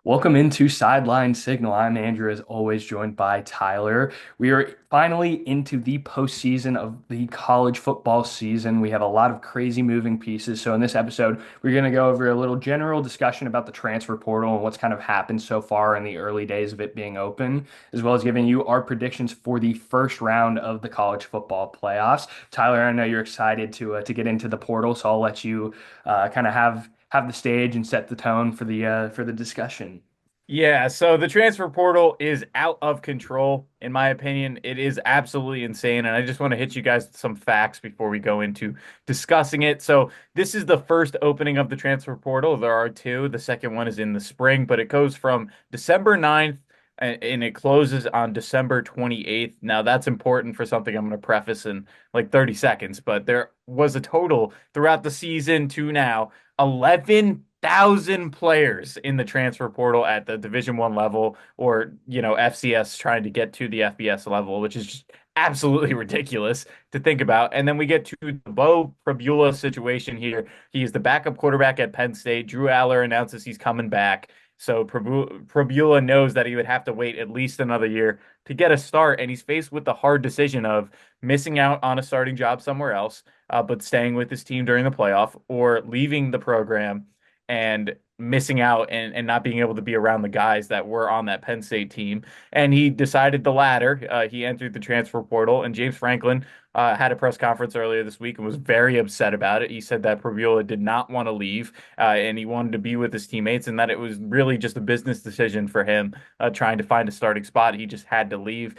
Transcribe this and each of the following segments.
Welcome into Sideline Signal. I'm Andrew, as always, joined by Tyler. We are finally into the postseason of the college football season. We have a lot of crazy moving pieces. So, in this episode, we're going to go over a little general discussion about the transfer portal and what's kind of happened so far in the early days of it being open, as well as giving you our predictions for the first round of the college football playoffs. Tyler, I know you're excited to get into the portal, so I'll let you kind of have the stage and set the tone for the discussion. Yeah, so the transfer portal is out of control, in my opinion. It is absolutely insane. And I just want to hit you guys with some facts before we go into discussing it. So, this is the first opening of the transfer portal. There are two. The second one is in the spring, but it goes from December 9th and it closes on December 28th. Now, that's important for something I'm going to preface in like 30 seconds, but there was a total throughout the season to now 11,000 players in the transfer portal at the Division One level, or FCS trying to get to the FBS level, which is just absolutely ridiculous to think about. And then we get to the Bo Prabula situation here. He is the backup quarterback at Penn State. Drew Aller announces he's coming back. So Prabula knows that he would have to wait at least another year to get a start, and he's faced with the hard decision of missing out on a starting job somewhere else, but staying with his team during the playoff, or leaving the program and missing out and not being able to be around the guys that were on that Penn State team. And he decided the latter. He entered the transfer portal, and James Franklin had a press conference earlier this week and was very upset about it. He said that Prabula did not want to leave, and he wanted to be with his teammates, and that it was really just a business decision for him trying to find a starting spot. He just had to leave.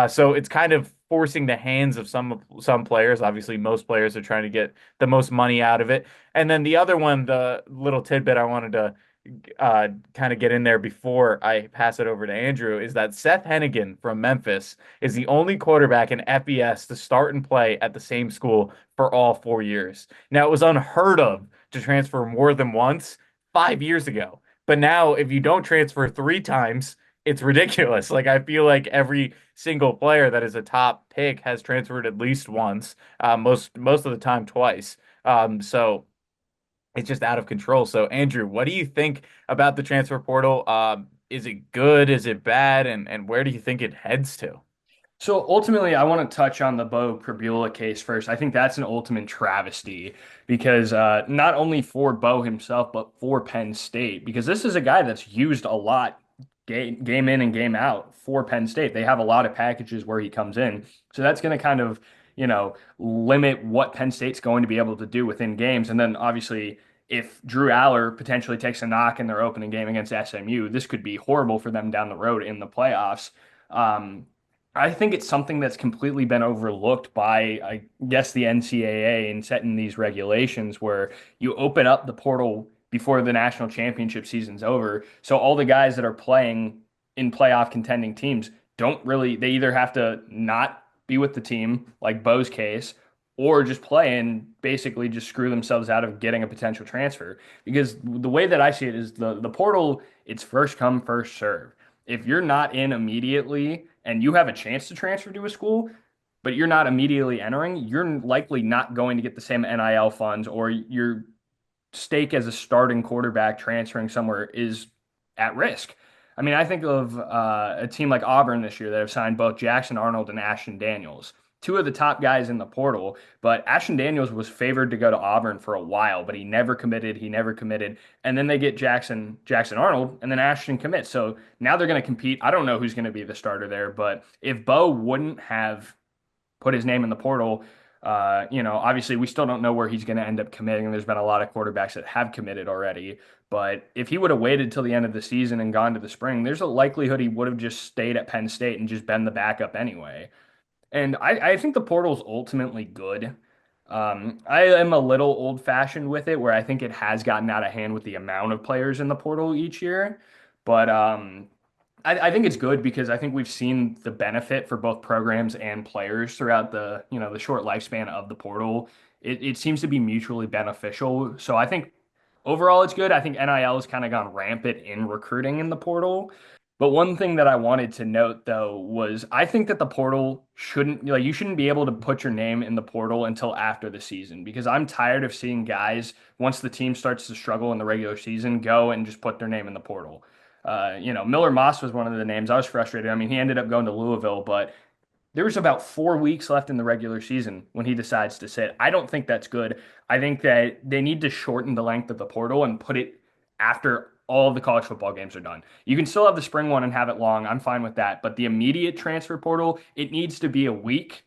So it's kind of forcing the hands of some players. Obviously, most players are trying to get the most money out of it. And then the other one, the little tidbit I wanted to kind of get in there before I pass it over to Andrew, is that Seth Hennigan from Memphis is the only quarterback in FBS to start and play at the same school for all 4 years. Now, it was unheard of to transfer more than once 5 years ago. But now, if you don't transfer three times, it's ridiculous. Like, I feel like every single player that is a top pick has transferred at least once, most of the time twice. So it's just out of control. So, Andrew, what do you think about the transfer portal? Is it good? Is it bad? And where do you think it heads to? So ultimately, I want to touch on the Bo Prabula case first. I think that's an ultimate travesty because not only for Bo himself, but for Penn State, because this is a guy that's used a lot game in and game out for Penn State. They have a lot of packages where he comes in. So that's going to kind of, limit what Penn State's going to be able to do within games. And then obviously, if Drew Aller potentially takes a knock in their opening game against SMU, this could be horrible for them down the road in the playoffs. Um, I think it's something that's completely been overlooked by, I guess, the NCAA in setting these regulations where you open up the portal before the national championship season's over. So all the guys that are playing in playoff contending teams don't really, they either have to not be with the team, like Bo's case, or just play and basically just screw themselves out of getting a potential transfer. Because the way that I see it is the portal, it's first come, first serve. If you're not in immediately and you have a chance to transfer to a school, but you're not immediately entering, you're likely not going to get the same NIL funds, or your stake as a starting quarterback transferring somewhere is at risk. I mean, I think of a team like Auburn this year that have signed both Jackson Arnold and Ashton Daniels, two of the top guys in the portal. But Ashton Daniels was favored to go to Auburn for a while, but he never committed. He never committed. And then they get Jackson Arnold, and then Ashton commits. So now they're going to compete. I don't know who's going to be the starter there, but if Bo wouldn't have put his name in the portal. Obviously, we still don't know where he's going to end up committing. There's been a lot of quarterbacks that have committed already. But if he would have waited till the end of the season and gone to the spring, there's a likelihood he would have just stayed at Penn State and just been the backup anyway. And I think the portal's ultimately good. I am a little old-fashioned with it, where I think it has gotten out of hand with the amount of players in the portal each year. But I think it's good because I think we've seen the benefit for both programs and players throughout the short lifespan of the portal. It seems to be mutually beneficial. So I think overall it's good. I think NIL has kind of gone rampant in recruiting in the portal. But one thing that I wanted to note though was I think that the portal shouldn't, like, you shouldn't be able to put your name in the portal until after the season, because I'm tired of seeing guys once the team starts to struggle in the regular season go and just put their name in the portal. Miller Moss was one of the names. I was frustrated. I mean, he ended up going to Louisville, but there was about 4 weeks left in the regular season when he decides to sit. I don't think that's good. I think that they need to shorten the length of the portal and put it after all of the college football games are done. You can still have the spring one and have it long. I'm fine with that. But the immediate transfer portal, it needs to be a week,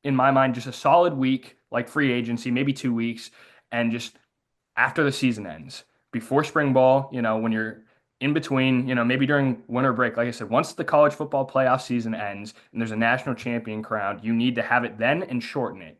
in my mind, just a solid week, like free agency, maybe 2 weeks, and just after the season ends, before spring ball, when you're in between, maybe during winter break, like I said, once the college football playoff season ends and there's a national champion crowned, you need to have it then and shorten it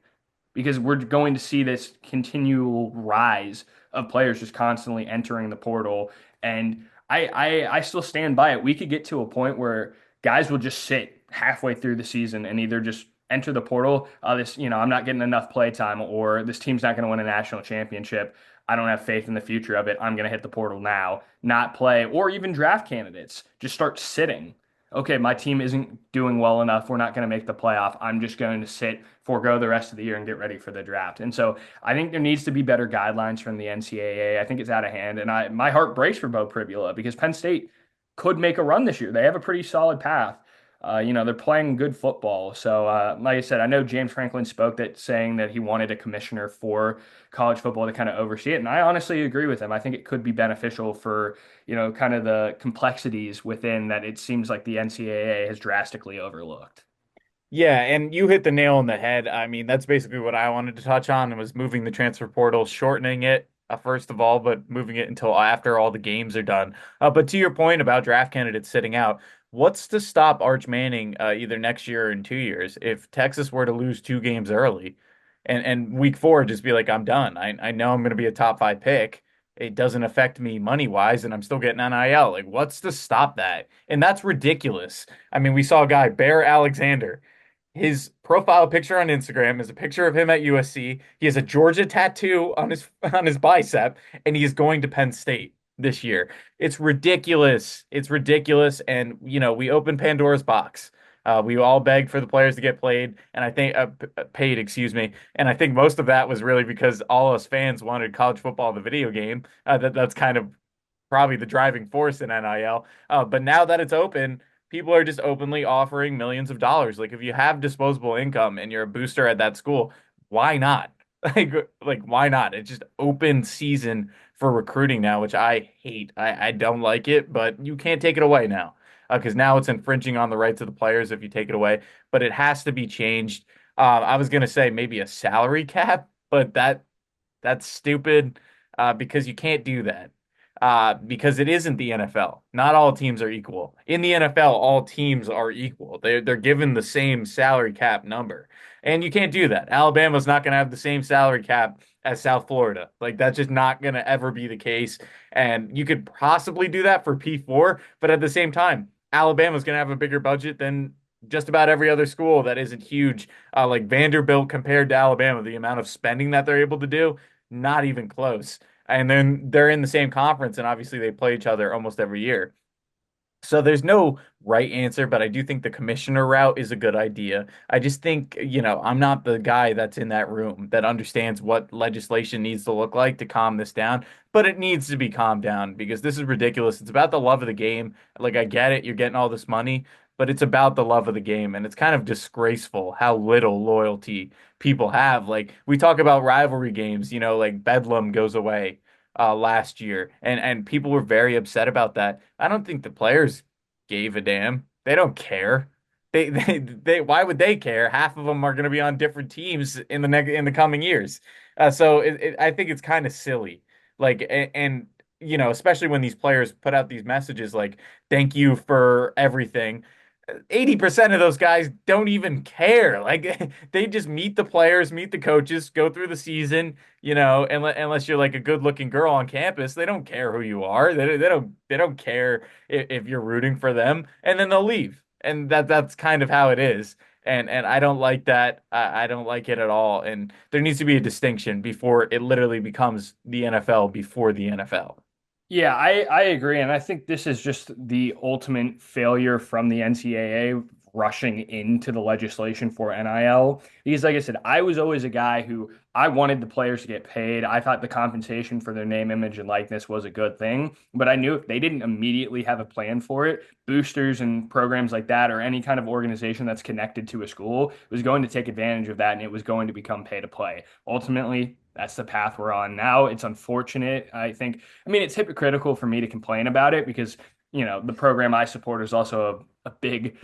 because we're going to see this continual rise of players just constantly entering the portal. And I still stand by it. We could get to a point where guys will just sit halfway through the season and either just enter the portal. I'm not getting enough play time, or this team's not going to win a national championship. I don't have faith in the future of it. I'm going to hit the portal now, not play, or even draft candidates just start sitting. Okay, my team isn't doing well enough. We're not going to make the playoff. I'm just going to sit, forego the rest of the year, and get ready for the draft. And so I think there needs to be better guidelines from the NCAA. I think it's out of hand, and my heart breaks for Bo Pribula because Penn State could make a run this year. They have a pretty solid path. They're playing good football. So, like I said, I know James Franklin spoke that saying that he wanted a commissioner for college football to kind of oversee it, and I honestly agree with him. I think it could be beneficial for kind of the complexities within that. It seems like the NCAA has drastically overlooked. Yeah, and you hit the nail on the head. I mean, that's basically what I wanted to touch on was moving the transfer portal, shortening it, first of all, but moving it until after all the games are done. But to your point about draft candidates sitting out, what's to stop Arch Manning either next year or in 2 years if Texas were to lose 2 games early and week four just be like, I'm done. I know I'm going to be a top five pick. It doesn't affect me money wise, and I'm still getting NIL. Like, what's to stop that? And that's ridiculous. I mean, we saw a guy, Bear Alexander. His profile picture on Instagram is a picture of him at USC. He has a Georgia tattoo on his bicep, and he is going to Penn State this year. It's ridiculous. It's ridiculous. And we open Pandora's box. We all begged for the players to get played, and I think paid, excuse me. And I think most of that was really because all us fans wanted college football, the video game. That's kind of probably the driving force in NIL. But now that it's open, people are just openly offering millions of dollars. Like if you have disposable income and you're a booster at that school, why not? Like why not? It's just open season for recruiting now, which I hate. I don't like it, but you can't take it away now. Because now it's infringing on the rights of the players if you take it away. But it has to be changed. I was gonna say maybe a salary cap, but that's stupid because you can't do that because it isn't the NFL. Not all teams are equal. In the NFL, all teams are equal. They're given the same salary cap number, and you can't do that. Alabama's not going to have the same salary cap as South Florida. Like that's just not going to ever be the case. And you could possibly do that for P4, but at the same time, Alabama's going to have a bigger budget than just about every other school that isn't huge. Like Vanderbilt compared to Alabama, the amount of spending that they're able to do, not even close. And then they're in the same conference, and obviously they play each other almost every year. So there's no right answer, but I do think the commissioner route is a good idea. I just think, I'm not the guy that's in that room that understands what legislation needs to look like to calm this down, but it needs to be calmed down because this is ridiculous. It's about the love of the game. Like, I get it, you're getting all this money, but it's about the love of the game. And it's kind of disgraceful how little loyalty people have. Like, we talk about rivalry games, like Bedlam goes away last year, and people were very upset about that. I don't think the players gave a damn. They don't care. Why would they care? Half of them are going to be on different teams in the coming years. So I think it's kind of silly. Like, and especially when these players put out these messages like, thank you for everything. 80% of those guys don't even care. Like they just meet the players, meet the coaches, go through the season, unless you're like a good-looking girl on campus, they don't care who you are. They don't care if you're rooting for them, and then they'll leave. And that's kind of how it is. And I don't like that. I don't like it at all. And there needs to be a distinction before it literally becomes the NFL before the NFL. Yeah, I agree. And I think this is just the ultimate failure from the NCAA rushing into the legislation for NIL. Because, like I said, I was always a guy who I wanted the players to get paid. I thought the compensation for their name, image, and likeness was a good thing. But I knew if they didn't immediately have a plan for it, boosters and programs like that, or any kind of organization that's connected to a school, was going to take advantage of that and it was going to become pay to play. Ultimately, that's the path we're on now. It's unfortunate. I think, I mean, it's hypocritical for me to complain about it because, the program I support is also a big,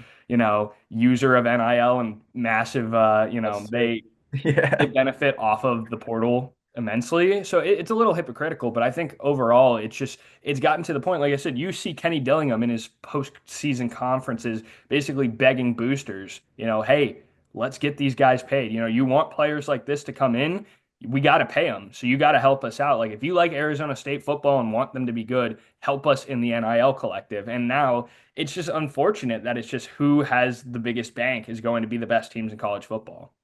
user of NIL and massive, That's true. they Yeah. benefit off of the portal immensely. So it's a little hypocritical, but I think overall it's gotten to the point, like I said, you see Kenny Dillingham in his postseason conferences basically begging boosters, hey, let's get these guys paid. You want players like this to come in, we got to pay them. So you got to help us out. Like if you like Arizona State football and want them to be good, help us in the NIL collective. And now it's just unfortunate that it's just who has the biggest bank is going to be the best teams in college football.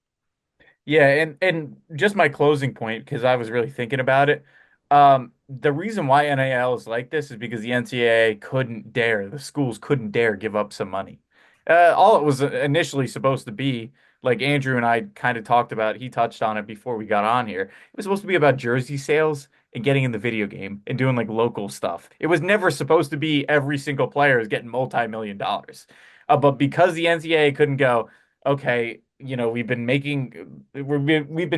Yeah, and just my closing point, because I was really thinking about it. The reason why NIL is like this is because the NCAA couldn't dare, the schools couldn't dare give up some money. All it was initially supposed to be, like Andrew and I kind of talked about, he touched on it before we got on here. It was supposed to be about jersey sales and getting in the video game and doing like local stuff. It was never supposed to be every single player is getting multi-million dollars. But because the NCAA couldn't go, okay, we've been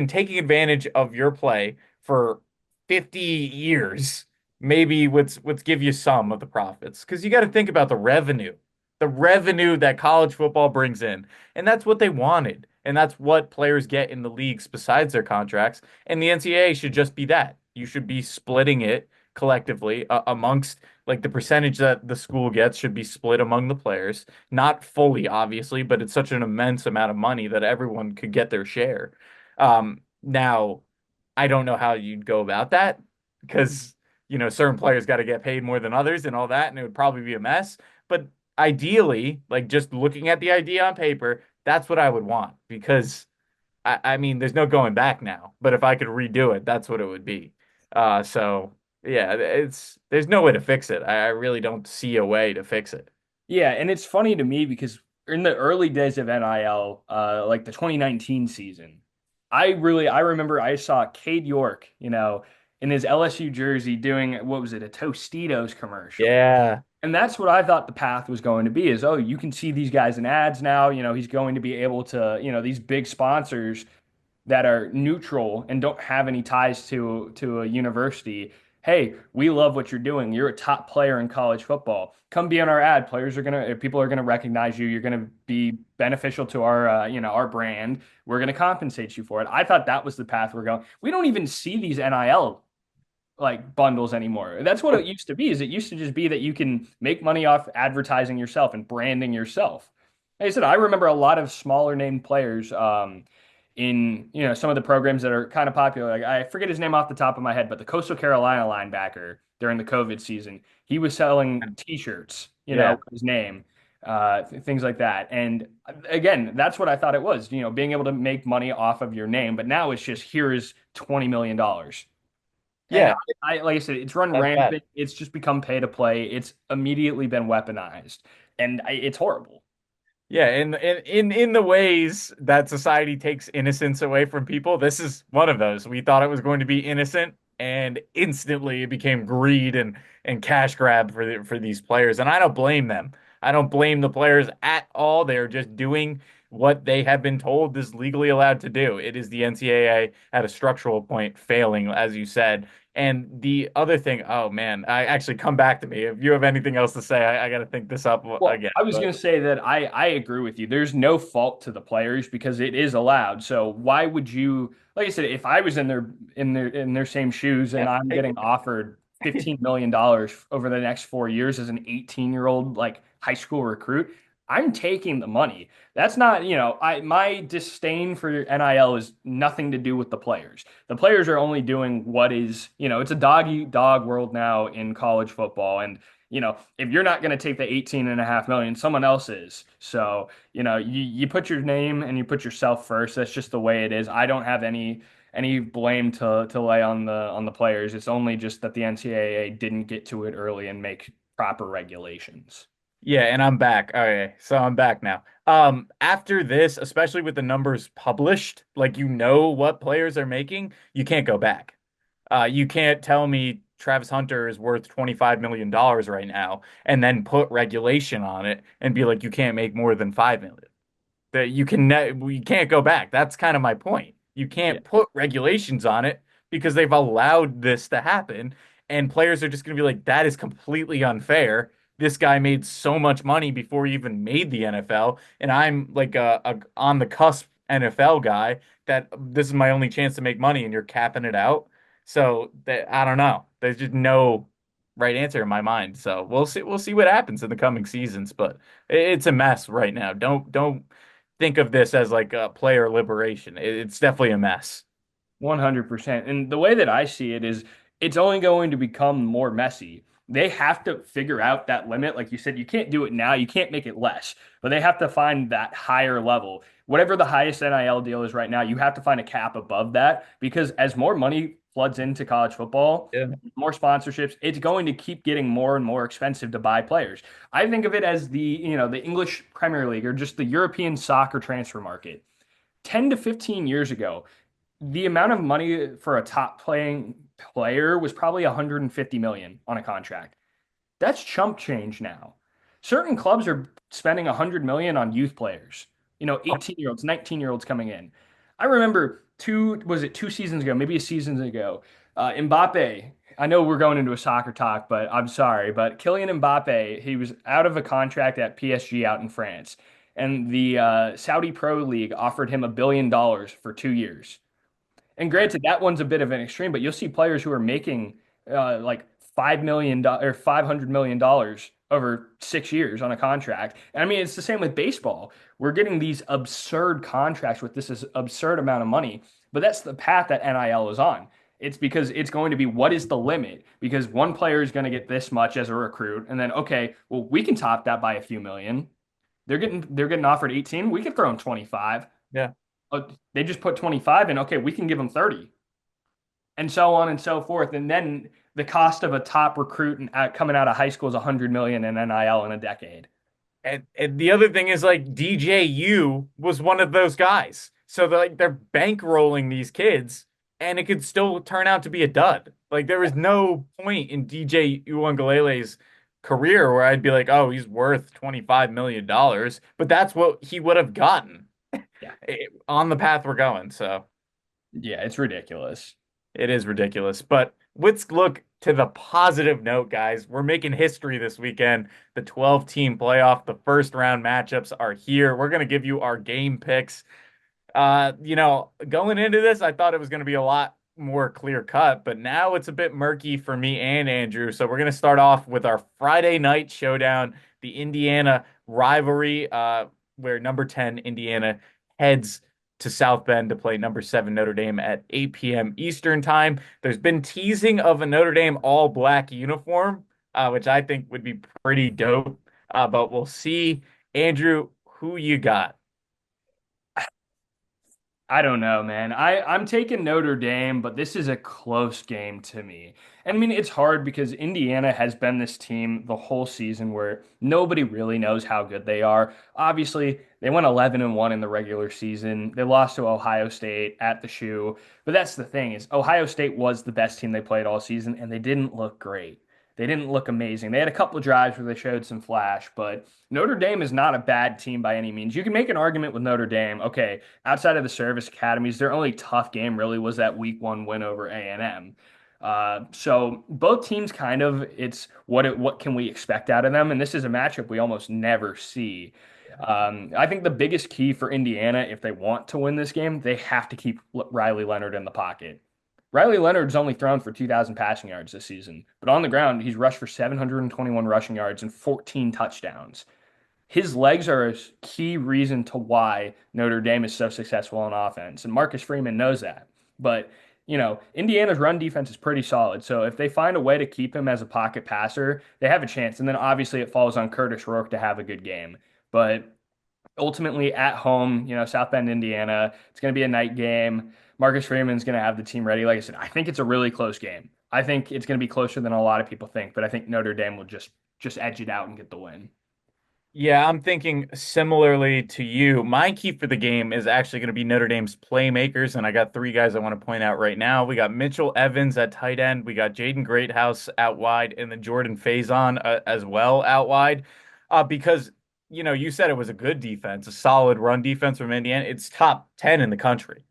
taking advantage of your play for 50 years. Maybe let's give you some of the profits because you got to think about the revenue that college football brings in, and that's what they wanted, and that's what players get in the leagues besides their contracts. And the NCAA should just be that. You should be splitting it collectively amongst like the percentage that the school gets should be split among the players. Not fully, obviously, but it's such an immense amount of money that everyone could get their share. Now, I don't know how you'd go about that because, certain players got to get paid more than others and all that, and it would probably be a mess. But ideally, like just looking at the idea on paper, that's what I would want because I mean, there's no going back now. But if I could redo it, that's what it would be. So yeah, there's no way to fix it. I really don't see a way to fix it. Yeah, and it's funny to me because in the early days of NIL, like the 2019 season, I remember I saw Cade York, in his LSU jersey doing what was it, a Tostitos commercial. Yeah. And that's what I thought the path was going to be is, oh, you can see these guys in ads now, he's going to be able to, these big sponsors that are neutral and don't have any ties to a university. Hey, we love what you're doing. You're a top player in college football. Come be on our ad. People are gonna recognize you. You're gonna be beneficial to our, our brand. We're gonna compensate you for it. I thought that was the path we're going. We don't even see these NIL like bundles anymore. That's what it used to be. Is it used to just be that you can make money off advertising yourself and branding yourself. Like I said, I remember a lot of smaller named players in some of the programs that are kind of popular. Like I forget his name off the top of my head, but the Coastal Carolina linebacker during the COVID season, he was selling T-shirts, Yeah. with his name, things like that. And again, that's what I thought it was, being able to make money off of your name. But now it's just here is $20 million. And Yeah. like I said, it's run That's bad. rampant. It's just become pay to play. It's immediately been weaponized, and it's horrible. Yeah, and in the ways that society takes innocence away from people, this is one of those. We thought it was going to be innocent, and instantly it became greed and cash grab for these players. And I don't blame them. I don't blame the players at all. They're just doing what they have been told is legally allowed to do. It is the NCAA at a structural point failing, as you said. And the other thing, oh man, I actually come back to me. If you have anything else to say, I got to think this up Well, again. I was But going to say that I agree with you. There's no fault to the players because it is allowed. So why would you, like I said, if I was in their same shoes and yeah, I'm take getting offered $15 million over the next 4 years as an 18-year-old like high school recruit, I'm taking the money. That's not, my disdain for NIL is nothing to do with the players. The players are only doing what is, it's a dog eat dog world now in college football. And if you're not going to take the 18.5 million, someone else is. So, you put your name and you put yourself first. That's just the way it is. I don't have any blame to lay on the players. It's only just that the NCAA didn't get to it early and make proper regulations. Yeah, and I'm back. Okay, so I'm back now. After this, especially with the numbers published, like you know what players are making, you can't go back. You can't tell me Travis Hunter is worth $25 million right now and then put regulation on it and be like you can't make more than 5 million. That we can't go back. That's kind of my point. You Yeah. can't put regulations on it because they've allowed this to happen, and players are just going to be like, that is completely unfair. This guy made so much money before he even made the NFL, and I'm like a on the cusp NFL guy that this is my only chance to make money, and you're capping it out. So that I don't know. There's just no right answer in my mind. So we'll see what happens in the coming seasons, but it's a mess right now. Don't think of this as like a player liberation. It's definitely a mess. 100%. And the way that I see it is it's only going to become more messy. They have to figure out that limit. Like you said, you can't do it now. You can't make it less, but they have to find that higher level. Whatever the highest NIL deal is right now, you have to find a cap above that because as more money floods into college football, Yeah. more sponsorships, it's going to keep getting more and more expensive to buy players. I think of it as the English Premier League or just the European soccer transfer market. 10 to 15 years ago, the amount of money for a top playing player was probably 150 million on a contract. That's chump change now. Certain clubs are spending 100 million on youth players. 18-year-olds, 19-year-olds coming in. I remember was it 2 seasons ago, maybe a season ago, Mbappe. I know we're going into a soccer talk, but I'm sorry, but Kylian Mbappe, he was out of a contract at PSG out in France, and the Saudi Pro League offered him $1 billion for 2 years. And granted, that one's a bit of an extreme, but you'll see players who are making like $5 million or $500 million over 6 years on a contract. And I mean, it's the same with baseball. We're getting these absurd contracts with this absurd amount of money, but that's the path that NIL is on. It's because it's going to be what is the limit? Because one player is going to get this much as a recruit, and then okay, well, we can top that by a few million. They're getting offered 18. We could throw in 25. Yeah. They just put 25 in. Okay, we can give them 30, and so on and so forth. And then the cost of a top recruit coming out of high school is 100 million in NIL in a decade. And the other thing is like DJU was one of those guys. So they're bankrolling these kids and it could still turn out to be a dud. Like there was no point in DJ Uwangalele's career where I'd be like, oh, he's worth $25 million. But that's what he would have gotten Yeah. on the path we're going. So Yeah, it's ridiculous. it is ridiculous. But let's look to the positive note, guys. We're making history this weekend. The 12-team playoff, the first round matchups are here. We're going to give you our game picks. Going into this, I thought it was going to be a lot more clear cut, but now it's a bit murky for me and Andrew. So we're going to start off with our Friday night showdown, the Indiana rivalry, where number 10 Indiana heads to South Bend to play number 7 Notre Dame at 8 p.m. Eastern time. There's been teasing of a Notre Dame all black uniform, which I think would be pretty dope. But we'll see. Andrew, who you got? I don't know, man. I'm taking Notre Dame, but this is a close game to me. And I mean, it's hard because Indiana has been this team the whole season where nobody really knows how good they are. Obviously, they went 11-1 in the regular season. They lost to Ohio State at the shoe. But that's the thing is Ohio State was the best team they played all season and they didn't look great. They didn't look amazing. They had a couple of drives where they showed some flash, but Notre Dame is not a bad team by any means. You can make an argument with Notre Dame. Okay, outside of the service academies, their only tough game really was that week 1 win over A&M. So both teams kind of it's what can we expect out of them, and this is a matchup we almost never see. I think the biggest key for Indiana, if they want to win this game, they have to keep Riley Leonard in the pocket. Riley Leonard's only thrown for 2,000 passing yards this season, but on the ground, he's rushed for 721 rushing yards and 14 touchdowns. His legs are a key reason to why Notre Dame is so successful on offense, and Marcus Freeman knows that. But, Indiana's run defense is pretty solid. So if they find a way to keep him as a pocket passer, they have a chance. And then obviously it falls on Curtis Rourke to have a good game. But ultimately at home, South Bend, Indiana, it's going to be a night game. Marcus Freeman's going to have the team ready. Like I said, I think it's a really close game. I think it's going to be closer than a lot of people think, but I think Notre Dame will just edge it out and get the win. Yeah, I'm thinking similarly to you. My key for the game is actually going to be Notre Dame's playmakers, and I got three guys I want to point out right now. We got Mitchell Evans at tight end, we got Jaden Greathouse out wide, and then Jordan Faison as well out wide. Because you said it was a good defense, a solid run defense from Indiana. It's top 10 in the country.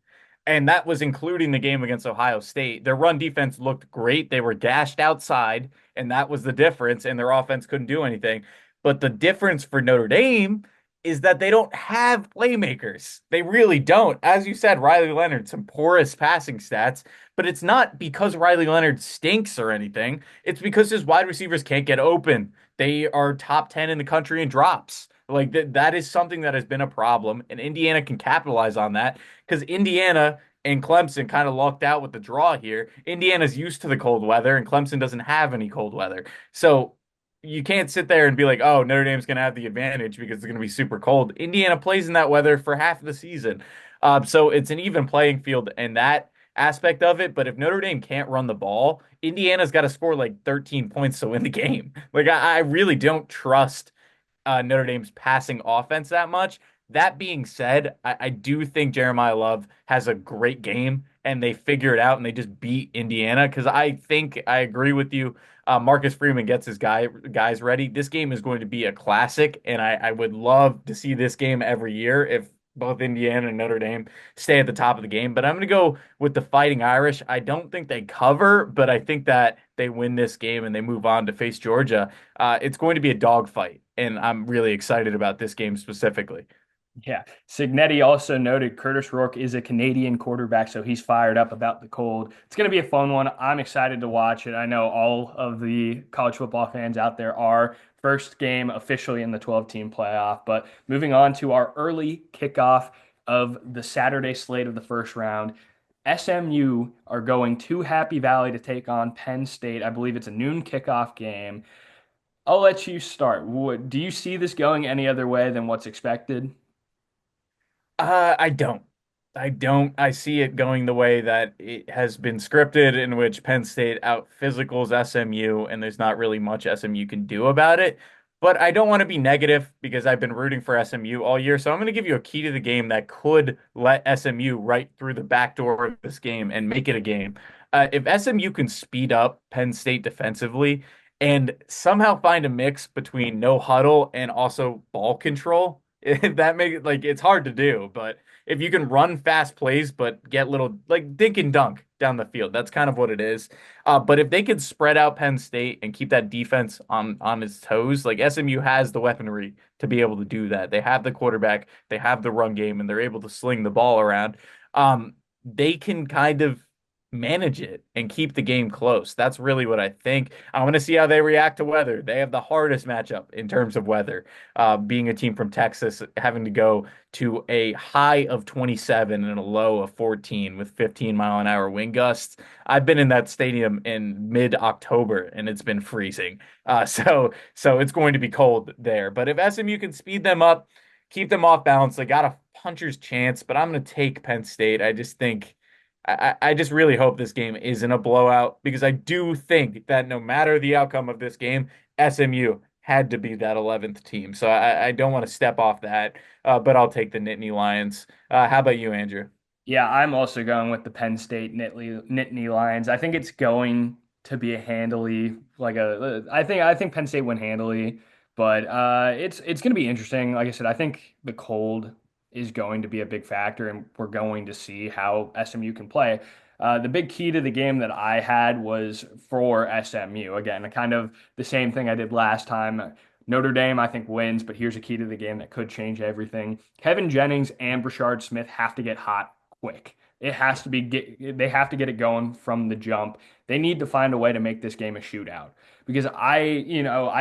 And that was including the game against Ohio State. Their run defense looked great. They were gashed outside, and that was the difference, and their offense couldn't do anything. But the difference for Notre Dame is that they don't have playmakers. They really don't. As you said, Riley Leonard, some porous passing stats, but it's not because Riley Leonard stinks or anything. It's because his wide receivers can't get open. They are top 10 in the country in drops. Like that is something that has been a problem, and Indiana can capitalize on that because Indiana and Clemson kind of lucked out with the draw here. Indiana's used to the cold weather, and Clemson doesn't have any cold weather. So you can't sit there and be like, oh, Notre Dame's going to have the advantage because it's going to be super cold. Indiana plays in that weather for half of the season. So it's an even playing field and that aspect of it. But if Notre Dame can't run the ball, Indiana's got to score like 13 points to win the game. Like, I really don't trust Notre Dame's passing offense that much. That being said, I do think Jeremiah Love has a great game and they figure it out and they just beat Indiana because I think I agree with you. Marcus Freeman gets his guys ready. This game is going to be a classic, and I would love to see this game every year if both Indiana and Notre Dame stay at the top of the game. But I'm going to go with the Fighting Irish. I don't think they cover, but I think that they win this game and they move on to face Georgia. It's going to be a dogfight, and I'm really excited about this game specifically. Yeah. Signetti also noted Curtis Rourke is a Canadian quarterback, so he's fired up about the cold. It's going to be a fun one. I'm excited to watch it. I know all of the college football fans out there are. First game officially in the 12-team playoff. But moving on to our early kickoff of the Saturday slate of the first round. SMU are going to Happy Valley to take on Penn State. I believe it's a noon kickoff game. I'll let you start. Do you see this going any other way than what's expected? I don't. I don't. I see it going the way that it has been scripted, in which Penn State out physicals SMU, and there's not really much SMU can do about it. But I don't want to be negative because I've been rooting for SMU all year. So I'm going to give you a key to the game that could let SMU right through the back door of this game and make it a game. If SMU can speed up Penn State defensively and somehow find a mix between no huddle and also ball control, that make it like it's hard to do, but if you can run fast plays but get little like dink and dunk down the field, that's kind of what it is. But if they could spread out Penn State and keep that defense on its toes, like SMU has the weaponry to be able to do that. They have the quarterback, they have the run game, and they're able to sling the ball around. They can kind of manage it and keep the game close. That's really what I think. I want to see how they react to weather. They have the hardest matchup in terms of weather, being a team from Texas, having to go to a high of 27 and a low of 14 with 15-mile-an-hour wind gusts. I've been in that stadium in mid-October and it's been freezing. So it's going to be cold there. But if SMU can speed them up, keep them off balance, they got a puncher's chance. But I'm going to take Penn State. I just think. I just really hope this game isn't a blowout because I do think that no matter the outcome of this game, SMU had to be that 11th team. So I don't want to step off that, but I'll take the Nittany Lions. How about you, Andrew? Yeah, I'm also going with the Penn State Nittany Lions. I think it's going to be a handily I think Penn State win handily, but it's going to be interesting. Like I said, I think the cold is going to be a big factor, and we're going to see how SMU can play. The big key to the game that I had was for SMU. Again, kind of the same thing I did last time. Notre Dame, I think, wins, but here's a key to the game that could change everything. Kevin Jennings and Brashard Smith have to get hot quick. They have to get it going from the jump. They need to find a way to make this game a shootout because I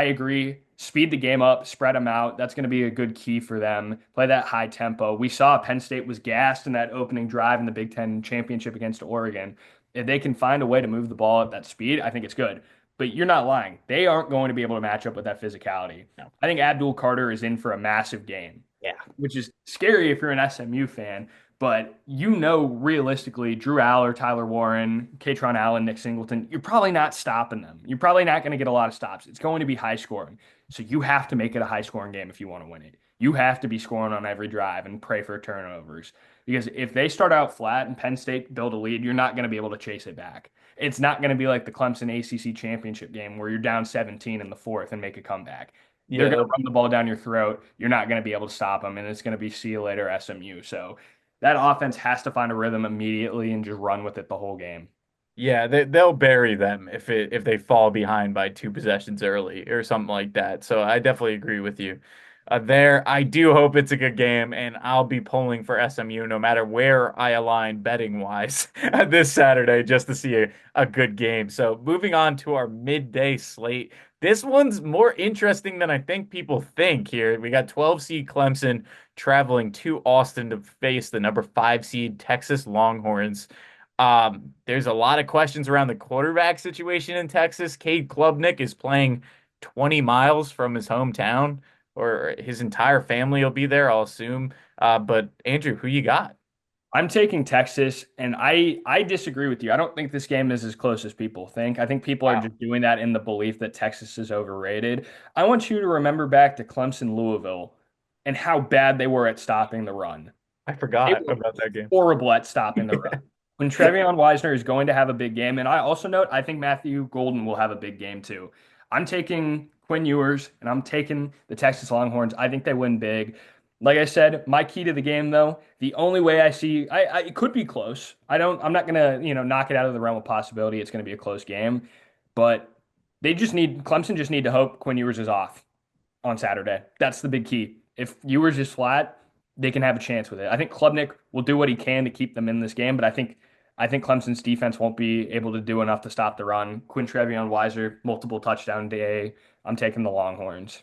agree. Speed the game up, spread them out. That's going to be a good key for them. Play that high tempo. We saw Penn State was gassed in that opening drive in the Big Ten championship against Oregon. If they can find a way to move the ball at that speed, I think it's good. But you're not lying. They aren't going to be able to match up with that physicality. No. I think Abdul Carter is in for a massive game, Yeah. which is scary if you're an SMU fan. But realistically, Drew Aller, Tyler Warren, Katron Allen, Nick Singleton, you're probably not stopping them. You're probably not going to get a lot of stops. It's going to be high scoring. So you have to make it a high scoring game if you want to win it. You have to be scoring on every drive and pray for turnovers. Because if they start out flat and Penn State build a lead, you're not going to be able to chase it back. It's not going to be like the Clemson ACC championship game where you're down 17 in the fourth and make a comeback. They're going Yeah, to run the ball down your throat. You're not going to be able to stop them, and it's going to be see you later, SMU. So that offense has to find a rhythm immediately and just run with it the whole game. yeah, they'll bury them if they fall behind by 2 possessions early or something like that. So I definitely agree with you. There, I do hope it's a good game, and I'll be pulling for SMU no matter where I align betting wise this Saturday just to see a good game. So moving on to our midday slate. This one's more interesting than I think people think here. We got 12 seed Clemson traveling to Austin to face the number 5 seed Texas Longhorns. There's a lot of questions around the quarterback situation in Texas. Cade Klubnik is playing 20 miles from his hometown, or his entire family will be there, I'll assume. But Andrew, who you got? I'm taking Texas, and I disagree with you. I don't think this game is as close as people think. I think people are Wow, just doing that in the belief that Texas is overrated. I want you to remember back to Clemson, Louisville, and how bad they were at stopping the run. I They forgot were about that game. horrible at stopping the run. When Trevion Wisner is going to have a big game, and I also note I think Matthew Golden will have a big game too. I'm taking Quinn Ewers and I'm taking the Texas Longhorns. I think they win big. Like I said, my key to the game though, the only way I see, it could be close. I'm not gonna, knock it out of the realm of possibility. It's gonna be a close game, but Clemson just need to hope Quinn Ewers is off on Saturday. That's the big key. If Ewers is flat, they can have a chance with it. I think Klubnik will do what he can to keep them in this game, but I think Clemson's defense won't be able to do enough to stop the run. Quinn Trevion Weiser, multiple touchdown day. I'm taking the Longhorns.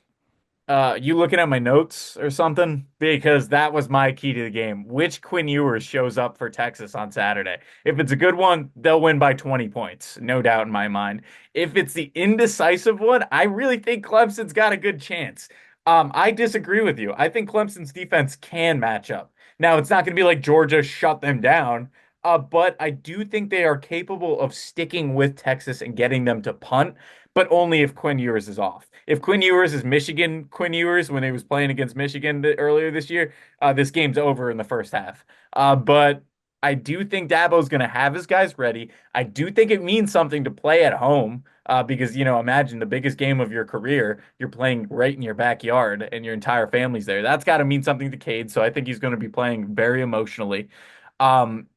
You looking at my notes or something? Because that was my key to the game. Which Quinn Ewers shows up for Texas on Saturday? If it's a good one, they'll win by 20 points, no doubt in my mind. If it's the indecisive one, I really think Clemson's got a good chance. I disagree with you. I think Clemson's defense can match up. Now, it's not going to be like Georgia shut them down, but I do think they are capable of sticking with Texas and getting them to punt, but only if Quinn Ewers is off. If Quinn Ewers is Michigan Quinn Ewers when he was playing against Michigan earlier this year, this game's over in the first half. But I do think Dabo's going to have his guys ready. I do think it means something to play at home because, imagine the biggest game of your career, you're playing right in your backyard and your entire family's there. That's got to mean something to Cade. So I think he's going to be playing very emotionally. Um,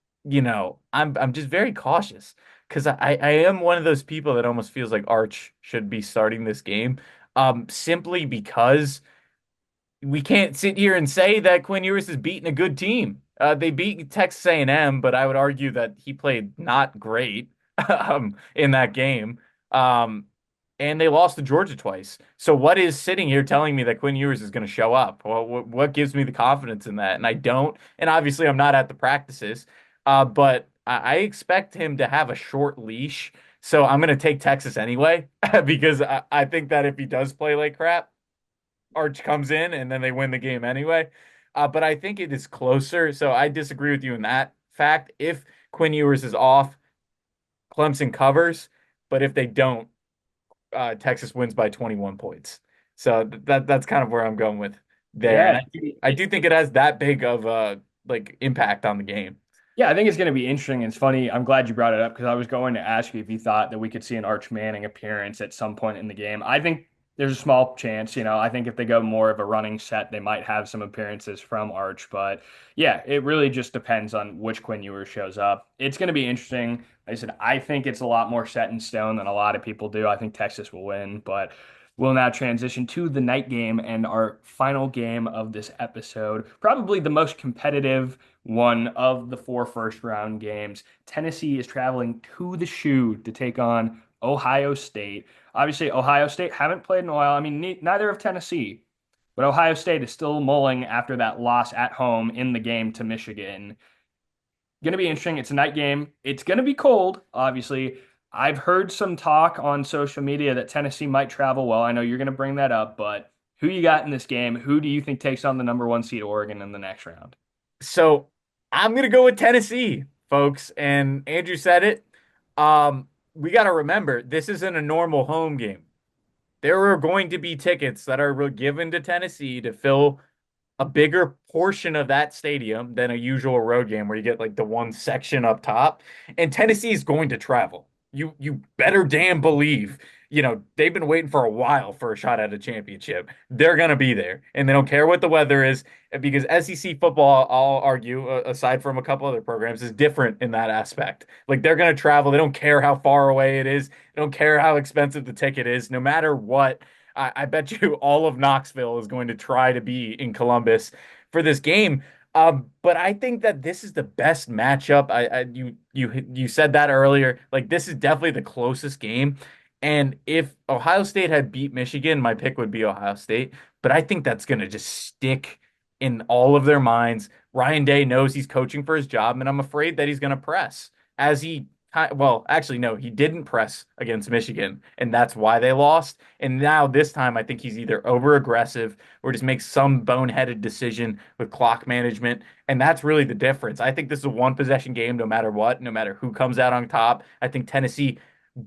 I'm just very cautious because I am one of those people that almost feels like Arch should be starting this game, simply because we can't sit here and say that Quinn Ewers is beating a good team. They beat Texas A&M, but I would argue that he played not great in that game. Um, and they lost to Georgia twice. So what is sitting here telling me that Quinn Ewers is going to show up? Well, what gives me the confidence in that? And I don't. And obviously, I'm not at the practices, but I expect him to have a short leash. So I'm going to take Texas anyway because I think that if he does play like crap, Arch comes in and then they win the game anyway. But I think it is closer. So I disagree with you in that fact. If Quinn Ewers is off, Clemson covers. But if they don't, Texas wins by 21 points. So that's kind of where I'm going with there. Yeah, And I do think it has that big of a like impact on the game. yeah, I think it's going to be interesting. It's funny. I'm glad you brought it up because I was going to ask you if you thought that we could see an Arch Manning appearance at some point in the game. I think there's a small chance. I think if they go more of a running set, they might have some appearances from Arch. But yeah, it really just depends on which Quinn Ewers shows up. It's going to be interesting. Like I said, I think it's a lot more set in stone than a lot of people do. I think Texas will win, but we'll now transition to the night game and our final game of this episode. Probably the most competitive one of the four first round games. Tennessee is traveling to the Shoe to take on Ohio State. Obviously, Ohio State haven't played in a while. I mean, neither of Tennessee, but Ohio State is still mulling after that loss at home in the game to Michigan. Going to be interesting. It's a night game. It's going to be cold, obviously. I've heard some talk on social media that Tennessee might travel well. I know you're going to bring that up, but who you got in this game? Who do you think takes on the number one seed Oregon in the next round? So I'm gonna go with Tennessee, folks. And Andrew said it. We got to remember this isn't a normal home game. there are going to be tickets that are given to Tennessee to fill a bigger portion of that stadium than a usual road game where you get like the one section up top. And Tennessee is going to travel. You better damn believe, they've been waiting for a while for a shot at a championship. They're gonna be there, and they don't care what the weather is because SEC football, I'll argue, aside from a couple other programs, is different in that aspect. Like they're gonna travel. They don't care how far away it is. They don't care how expensive the ticket is. No matter what, I bet you all of Knoxville is going to try to be in Columbus for this game. But I think that this is the best matchup. You said that earlier. Like this is definitely the closest game. And if Ohio State had beat Michigan, my pick would be Ohio State. But I think that's gonna just stick in all of their minds. Ryan Day knows he's coaching for his job, and I'm afraid that he's gonna press as he well, actually, no, he didn't press against Michigan, and that's why they lost. And now this time, I think he's either over aggressive or just makes some boneheaded decision with clock management. And that's really the difference. I think this is a one possession game, no matter what, no matter who comes out on top. I think Tennessee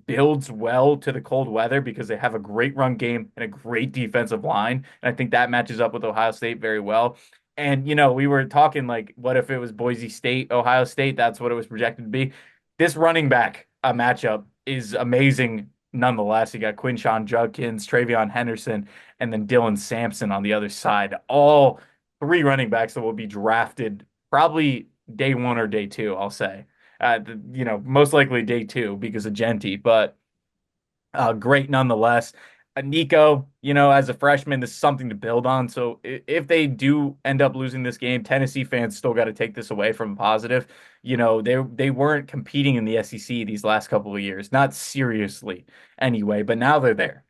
builds well to the cold weather because they have a great run game and a great defensive line. And I think that matches up with Ohio State very well. And, we were talking like, what if it was Boise State, Ohio State? That's what it was projected to be. This running back matchup is amazing nonetheless. You got Quinshawn Judkins, Travion Henderson, and then Dylan Sampson on the other side. All three running backs that will be drafted probably day one or day two, I'll say. Most likely day two because of Genty, but great nonetheless. Nico, as a freshman, this is something to build on. So if they do end up losing this game, Tennessee fans still got to take this away from positive. They weren't competing in the SEC these last couple of years, not seriously anyway, but now they're there.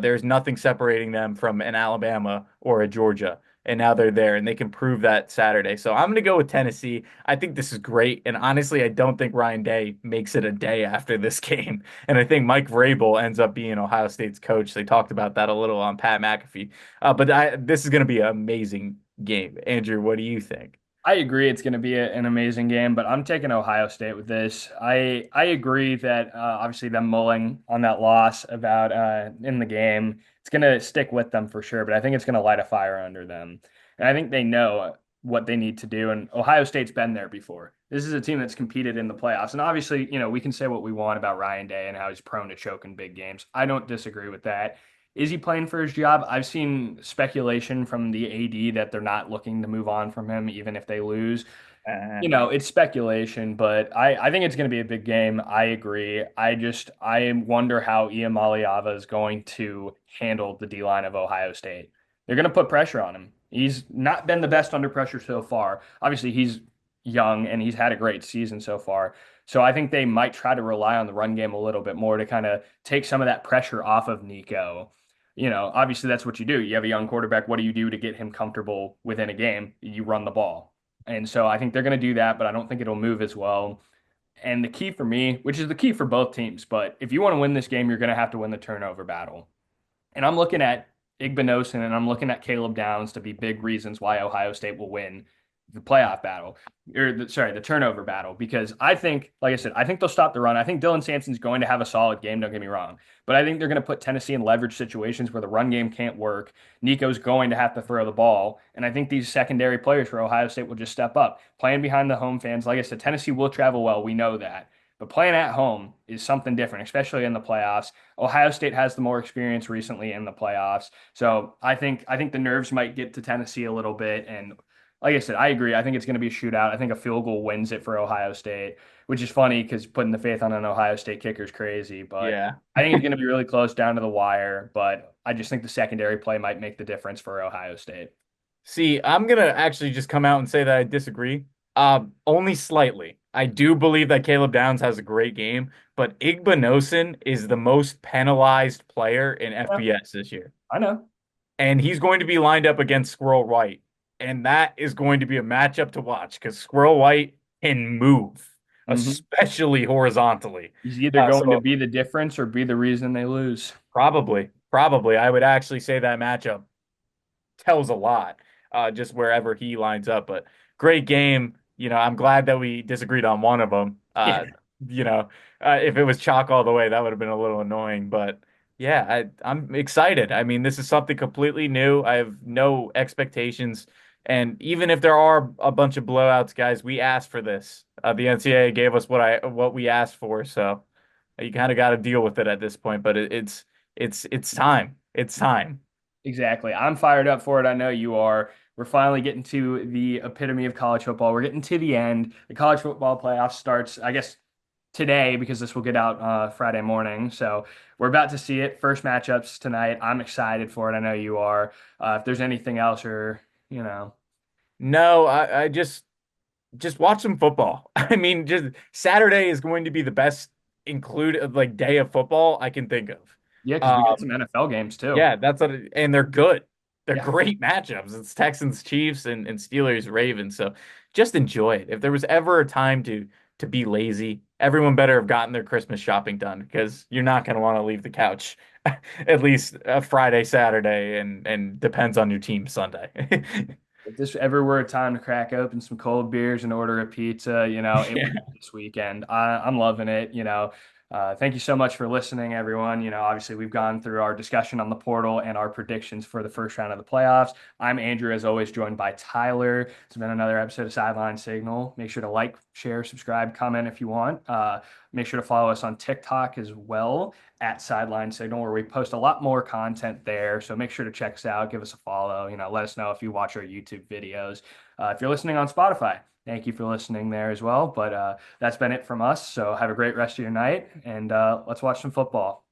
There's nothing separating them from an Alabama or a Georgia. And now they're there and they can prove that Saturday. So I'm going to go with Tennessee. I think this is great. And honestly, I don't think Ryan Day makes it a day after this game. And I think Mike Vrabel ends up being Ohio State's coach. They talked about that a little on Pat McAfee. But this is going to be an amazing game. Andrew, what do you think? I agree it's going to be an amazing game, but I'm taking Ohio State with this. I agree that obviously them mulling on that loss about in the game, it's going to stick with them for sure, but I think it's going to light a fire under them. And I think they know what they need to do, and Ohio State's been there before. This is a team that's competed in the playoffs. And obviously, we can say what we want about Ryan Day and how he's prone to choke in big games. I don't disagree with that. Is he playing for his job? I've seen speculation from the AD that they're not looking to move on from him, even if they lose. Uh, It's speculation, but I think it's going to be a big game. I agree. I wonder how Ian Maliava is going to handle the D line of Ohio State. They're going to put pressure on him. He's not been the best under pressure so far. Obviously, he's young and he's had a great season so far. So I think they might try to rely on the run game a little bit more to kind of take some of that pressure off of Nico. Obviously that's what you do. You have a young quarterback. What do you do to get him comfortable within a game? You run the ball. And so I think they're going to do that, but I don't think it'll move as well. And the key for me, which is the key for both teams, but if you want to win this game, you're going to have to win the turnover battle. And I'm looking at Igbinosun and I'm looking at Caleb Downs to be big reasons why Ohio State will win the playoff battle, the turnover battle, because I think, like I said, I think they'll stop the run. I think Dylan Sampson's going to have a solid game, don't get me wrong, but I think they're going to put Tennessee in leverage situations where the run game can't work. Nico's going to have to throw the ball, and I think these secondary players for Ohio State will just step up. Playing behind the home fans, like I said, Tennessee will travel well. We know that. But playing at home is something different, especially in the playoffs. Ohio State has the more experience recently in the playoffs. So I think the nerves might get to Tennessee a little bit. And like I said, I agree. I think it's going to be a shootout. I think a field goal wins it for Ohio State, which is funny because putting the faith on an Ohio State kicker is crazy. But yeah. I think it's going to be really close down to the wire. But I just think the secondary play might make the difference for Ohio State. See, I'm gonna actually just come out and say that I disagree. Only slightly. I do believe that Caleb Downs has a great game, but Igbinosun is the most penalized player in Yeah, FBS this year. I know. And he's going to be lined up against Squirrel White. And that is going to be a matchup to watch because Squirrel White can move, Hmm. especially horizontally. He's either going to So be the difference or be the reason they lose. probably, I would actually say that matchup tells a lot, just wherever he lines up. But great game. I'm glad that we disagreed on one of them. Yeah. You know, if it was chalk all the way, that would have been a little annoying. But Yeah, I'm excited. I mean, this is something completely new. I have no expectations. And even if there are a bunch of blowouts, guys, we asked for this. The NCAA gave us what we asked for, so you kind of got to deal with it at this point. But it's time. It's time. Exactly. I'm fired up for it. I know you are. We're finally getting to the epitome of college football. We're getting to the end. The college football playoff starts, I guess, today because this will get out Friday morning. So we're about to see it. First matchups tonight. I'm excited for it. I know you are. If there's anything else or, you know, No, I just watch some football. I mean, just Saturday is going to be the best include like day of football I can think of. yeah, because we got Um, some NFL games too. Yeah, and they're good. They're Yeah. great matchups. It's Texans, Chiefs, and Steelers, Ravens. So just enjoy it. If there was ever a time to be lazy, everyone better have gotten their Christmas shopping done because you're not going to want to leave the couch at least Friday, Saturday, and depends on your team Sunday. If this ever were a time to crack open some cold beers and order a pizza, it Yeah. would be this weekend. I'm loving it. Thank you so much for listening, everyone. Obviously, we've gone through our discussion on the portal and our predictions for the first round of the playoffs. I'm Andrew, as always, joined by Tyler. It's been another episode of Sideline Signal. Make sure to like, share, subscribe, comment if you want. Make sure to follow us on TikTok as well at Sideline Signal, where we post a lot more content there. So make sure to check us out, give us a follow. Let us know if you watch our YouTube videos. If you're listening on Spotify, thank you for listening there as well. But that's been it from us. So have a great rest of your night, and let's watch some football.